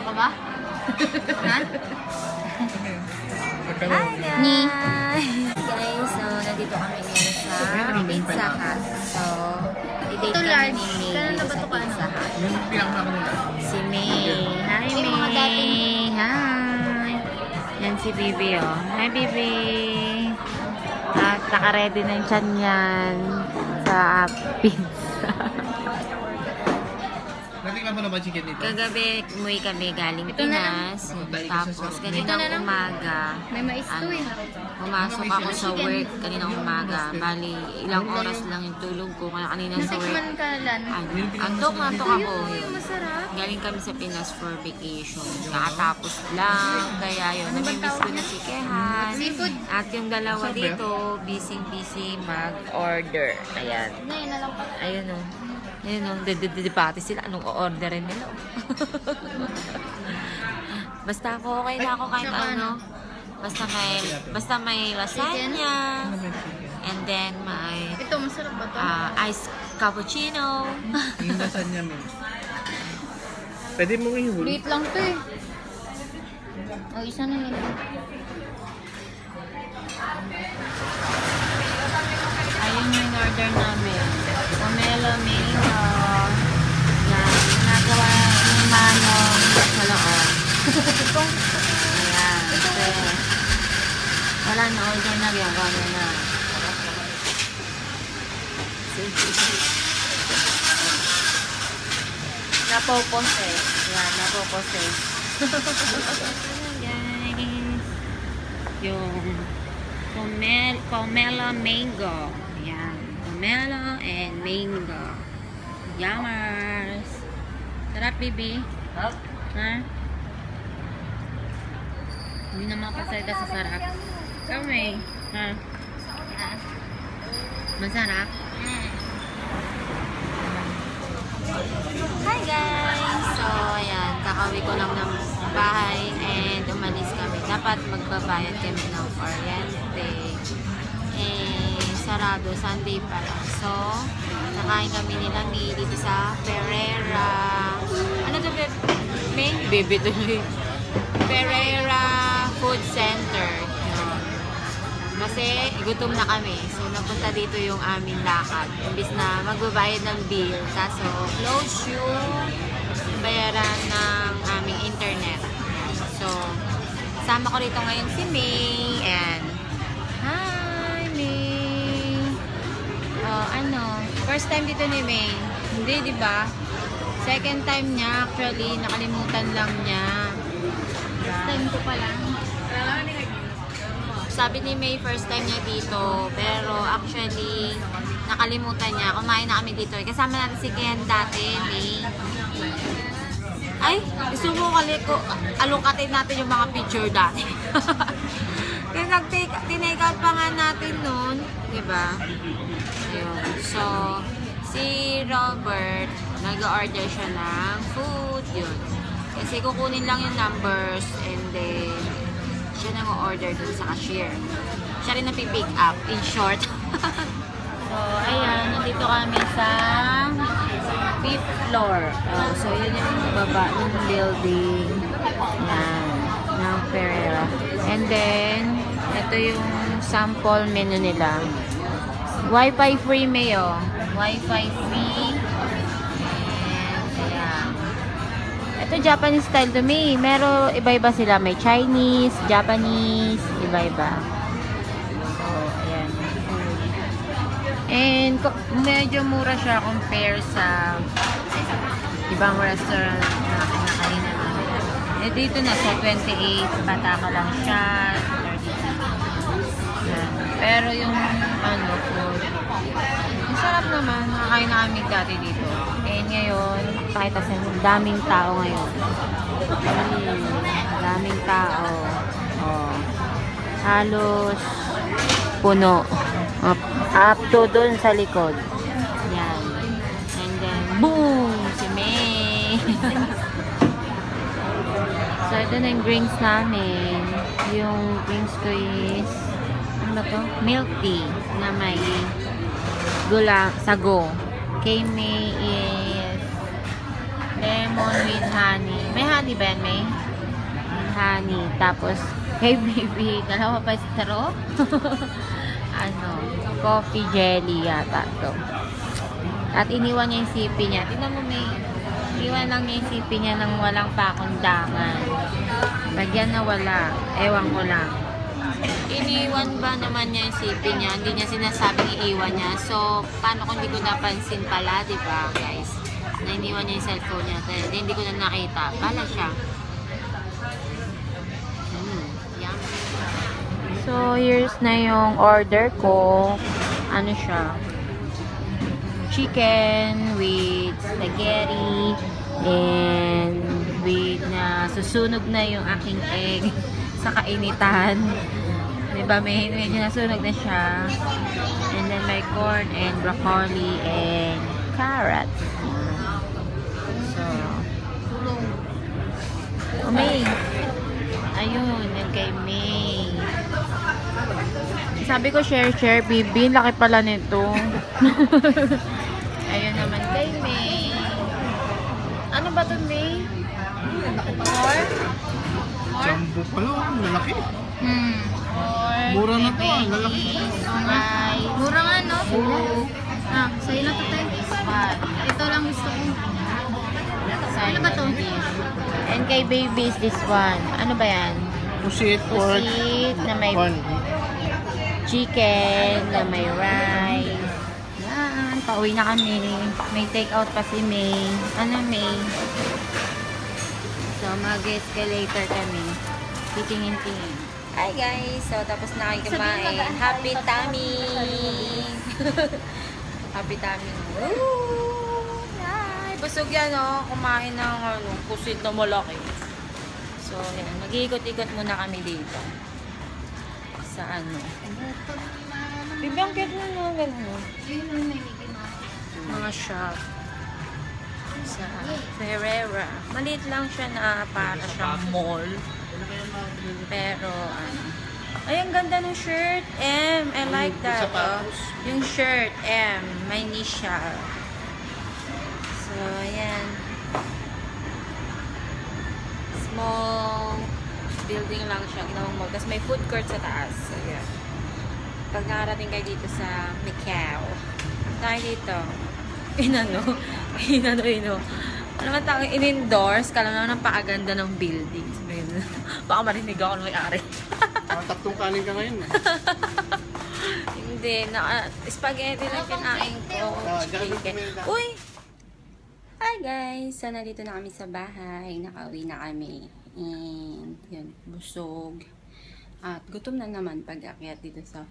Araw ka ba? Ha? Hi guys! Guys, so nandito kami ngayon sa Pizza Hut. So, i-date kami ni May sa Pizza Hut. Si May. Hi May! Hi! Yan si Bibi oh. Hi Bibi! At naka-ready na yung tiyan yan sa pizza. Natikman mo na ba chicken dito? Kagabi, umuwi kami galing Pinas. Tapos, kaninang umaga, May mais to eh. pumasok ako sa work kaninang umaga. Bali, ilang oras lang yung tulog ko. Kaya kanina sa work, Natikman ka lan. antok ako. Yung masarap. Galing kami sa Pinas for vacation. Nakatapos lang. Kaya yun, namimiss ko na si Kehan. Seafood. At yung dalawa dito, busy mag-order. Ayan. Ngayon na lang pa. Ayun o. Ayun o. Debate sila. Anong o-orderin nila? Basta ako, okay na ako kahit ano. Basta may lasagna. And then may Ito, masarap ba to? ice cappuccino. Yung lasagna mo. Pwede mong ihuli. Liit lang to eh. O, isa na yun. Ayun yung order namin. Pomelo, mango. Yan. Ginagawa yung manong sa loob. Ayan. Kasi wala na order na yun. Gano'n na. Napopose. Yan. Napopose. Guys. Yung pomelo mango. Ayan. Pomelo and mango. Yummers. Sarap, baby. Ha? Hindi na makasalita sa sarap. Kami. Ha? Masarap? Hi guys! So, ayan. Kakauwi ko lang ng bahay and umalis kami. Dapat magbabayad kami ng Oriente. Sarado, Sunday pala. So, nakain kami nila dito sa Ferreira. Ano to, May? Baby tuloy. Ferreira Food Center. Kasi gutom na kami. So, napunta dito yung aming lakad. Imbis na magbabayad ng bill. Kaso, close yung bayaran ng aming internet. So, kasama ko rito ngayon si May. And, hi, May. Oh, ano? First time dito ni May. Hindi, di ba? Second time niya. Actually, nakalimutan lang niya. First time ko pa lang. Sabi ni May, first time niya dito. Pero actually, nakalimutan niya. Kumain na kami dito. Kasama natin si Ken dati, May. Ay, gusto mo alukatin natin yung mga picture dati. Kasi tinake out pa nga natin nun. Diba? Ayun. So, si Robert, nag-order siya ng food. Yun. Kasi kukunin lang yung numbers and then siya nang-order dun sa cashier. Siya rin napipick up, in short. So, ayan. Nandito kami sa 5th floor. So, yun yung baba ng building. Yan. Ng Ferreira. And then, ito yung sample menu nila. Wi-Fi free mayo. Wi-Fi free. Ito Japanese style to me. Meron iba-iba sila. May Chinese, Japanese, iba-iba. So, ayan. And medyo mura siya compare sa ibang restaurant na kinakain namin. Eh, dito na sa 28, bata ka lang siya. 32. Ayan. Pero yung ano, food, masarap naman. Nakakain na kami dati dito. And ngayon, kahit as daming tao ngayon. Daming tao. Oh. Halos puno. Up to dun sa likod. Yan. And then, boom! Si May! So, ito na yung drinks namin. Yung drinks ko is, ano ba to? Milk tea na may sago. Kay May is lemon with honey. May honey ba yan, May? With honey. Tapos, hey baby, dalawa pa straw? Coffee jelly yata to. At iniwan niya yung sipi niya. Tingnan mo, May. Iniwan lang niya yung sipi niya nang walang pakundangan. Bagyan na wala. Ewan ko lang. Iniwan ba naman niya yung sipi niya? Hindi niya sinasabing iiwan niya. So, paano kung hindi ko napansin pala, diba, guys? Na iniwan niya yung cellphone niya. Hindi ko na nakita. Pala siya. Yummy. So, here's na yung order ko. Ano siya? Chicken with spaghetti and with susunog na yung aking egg sa kainitan. Diba, medyo nasunog na siya. And then may corn and broccoli and carrots. So, May. Ayun, yung kay May. Sabi ko share, Bibi. Laki pala nito. Ayun naman kay May. Ano ba ito, May? More? Jumbo pala, lalaki. Mura na to, lalaki. Rice. Mura nga, no? Sa'yo na to tayo. Ito lang gusto ko. Ano ba to? And kay babies, this one. Ano ba yan? Pusit, pork. Pusit na may chicken, na may rice. Yan. Pauwi na kami. May take out pa si May. Ano, May? So, mag-escalator kami. Titingin-tingin. Hi guys! So, tapos na kayo kumain. Happy tummy! Happy tummy. Woo! Ay, busog yan, oh. Kumain ng pusit na malaki. So, yan. Mag-iikot-ikot muna kami dito. Sa Bibang cute na, no? Ganun. Mga shop. Sa Ferrera. Maliit lang siya na para siyang mall. Pero, ay, ang ganda ng shirt. I like that. Oh. Yung shirt, may initial. So, ayan. Small building lang siya. Ginawang mall. Tapos may food court sa taas. So, yeah. Pag nakarating kayo dito sa Macau, tayo dito. Inano. Alam mo tayo, in-indoors, kala naman ang pakaganda ng building. Baka marinig ako ng may-ari. Tatlong kanin ka ngayon. Hindi, spaghetti lang kinain ko. Chicken. Uy! Hi guys! So, nandito na kami sa bahay. Nakauwi na kami. And, yun, busog. At gutom na naman pag-akyat dito sa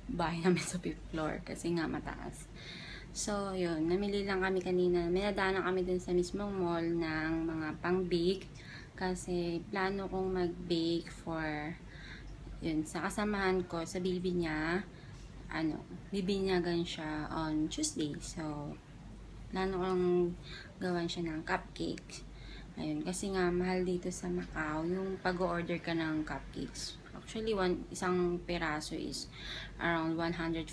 bahay namin sa 5th floor. Kasi nga mataas. So, yun. Namili lang kami kanina. May nadaanan kami dun sa mismong mall ng mga pang-bake. Kasi, plano kong mag-bake for, yun, sa kasamahan ko, sa baby niya. Bibinyagan siya on Tuesday. So, plano kong gawan siya ng cupcakes. Ayun. Kasi nga, mahal dito sa Macau, yung pag-order ka ng cupcakes. Actually, isang peraso is around 150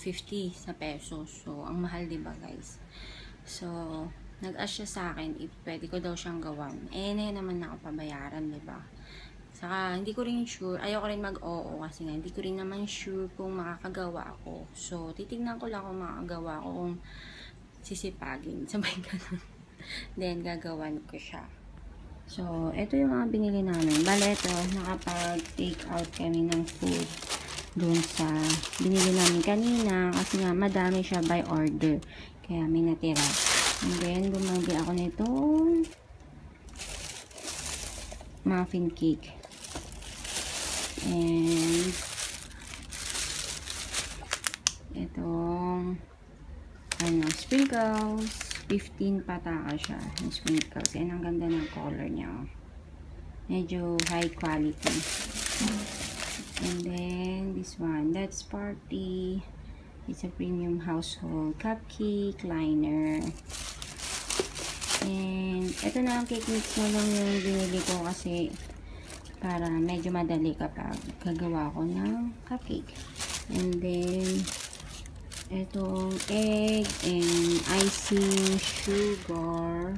sa pesos. So, ang mahal, diba, guys? So, nag-ask siya sa akin if pwede ko daw siyang gawan. Ngayon naman ako pabayaran, diba? Saka, hindi ko rin sure. Ayoko rin mag-oo kasi nga, hindi ko rin naman sure kung makakagawa ako. So, titignan ko lang kung makakagawa ko kung sisipagin. Sabay ganun. Then, gagawan ko siya. So, ito yung mga binili namin. Bale, ito, nakapag-take out kami ng food dun sa binili namin kanina kasi nga madami siya by order. Kaya may natira. And then, bumili ako nito muffin cake. And itong sprinkles. 15 pataka siya yung sprinkles. And ang ganda ng color niya. Medyo high quality. And then, this one. That's Party. It's a premium household cupcake liner. And, ito na ang cake mix na lang yung binili ko kasi para medyo madali kapag gagawa ko ng cupcake. And then, itong egg and icing sugar.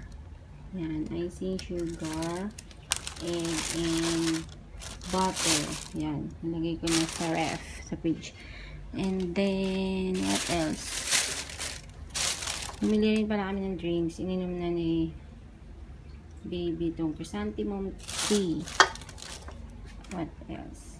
Yan, icing sugar, egg, and butter. Yan, nilagay ko na sa ref, sa fridge. And then, what else? Bumili rin pala kami ng drinks. Ininom na ni baby itong chrysanthemum tea. What else?